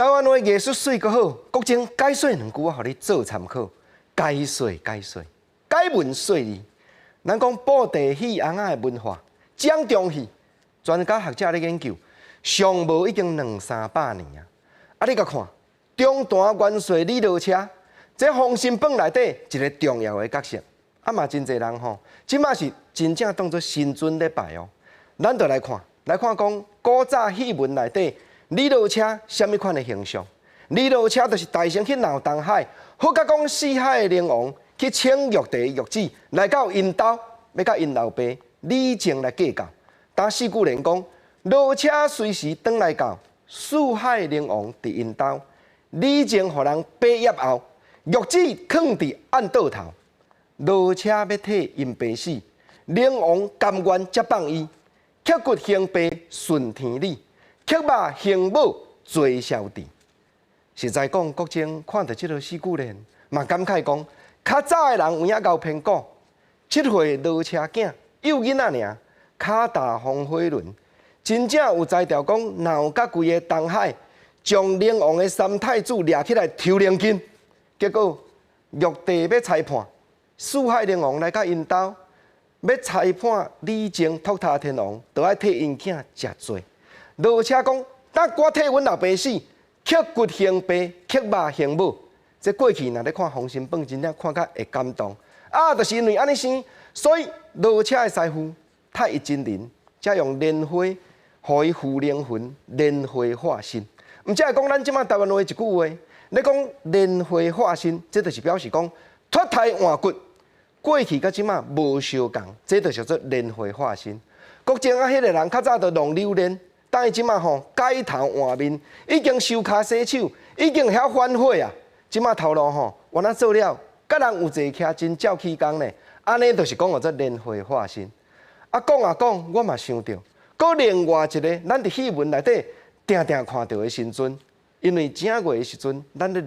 台湾话艺术水阁好，国情解说两句，我互你做参考。解说，解文说理。咱讲布袋戏翁仔的文化，掌中戏，专家学者咧研究，上无已经200-300年啊！啊，你甲看，中段元帅李老车，这《封神榜》内底一个重要的角色，啊嘛真侪人吼，即马是真正当作神尊咧拜哦。咱就来看讲古早戏文内底。李老车什么款的形象？李老车就是大声去闹东海，或甲讲四海的灵王去请玉帝玉旨来到因兜，要甲因老爸李靖来计较。但四句连讲，老车随时转来到四海灵王伫因兜，李靖互人拔叶后，玉旨藏伫暗倒头。老车要替因爸死，灵王甘愿接棒伊，刻骨行爸顺天理。刻肉行母做孝弟，实在讲，国情看到这个四句联，嘛感慨讲，较早的人有影够偏古，7岁老车囝，幼囡仔尔，脚踏风火轮，真正有才调讲闹甲规个东海，将灵王的三太子掠起来抽灵筋，结果玉帝要裁判，四海灵王来到因兜，要裁判李靖托塔天王，就要替因囝食罪。老车讲：等我替阮老爸死，刻骨行爸，刻肉行母。这过去若咧看《封神榜》，真正看甲会感动。啊，就是因为安尼生，所以老车的师傅太乙真人，才用莲花，互伊附灵魂，莲花化身。毋则会讲咱即马台湾话一句话，咧讲莲花化身，这就是表示讲脱胎换骨。过去甲即马无相共，这就叫做莲花化身。国情啊，迄个人较早就弄榴莲。但伊即马吼改头换面，已经收骹洗手，已经晓反悔啊！即马头路吼，原来做了，甲人有坐徛真照起工呢。安尼就是讲做莲花化身。啊讲，我嘛想到，搁另外一个，咱伫戏文内底定看到的神尊，因为正月的时阵，咱咧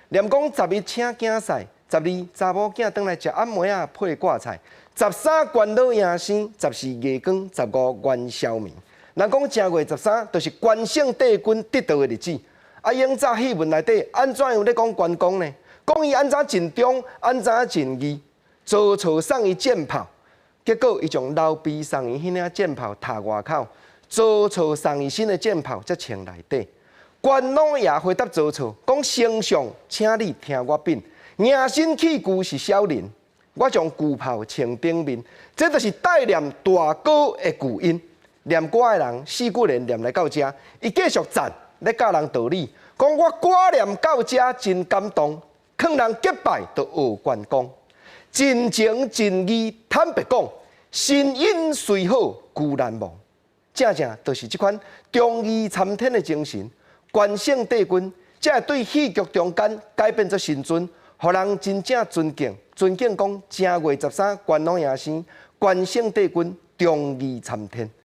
念讲11请囝婿，12查某囝转来食暗糜啊配挂菜，13关老迎生，14月光，15元宵暝。人讲正月13，就是关圣帝君得道的日子。啊，永早戏文内底安怎样咧讲关公呢？讲伊安怎尽忠，安怎尽义。周朝送伊箭炮，结果伊将老爸送伊迄领箭炮踏外口。周朝送伊新的箭炮则穿内底。关老爷回答周朝，讲丞相，请你听我禀，迎新起居是小人，我将巨炮穿顶面，这就是代念大哥的巨因。念歌的人4句联念来到遮，伊继续赞，咧教人道理，讲我歌念到遮真感动，劝人结拜就学关公，真情真义坦白讲，神因虽好故难忘，正就是这款忠义参天的精神，关圣帝君才会对戏剧中间改变做神尊，互人真正尊敬讲正月13关老爷生，关圣帝君忠义参天。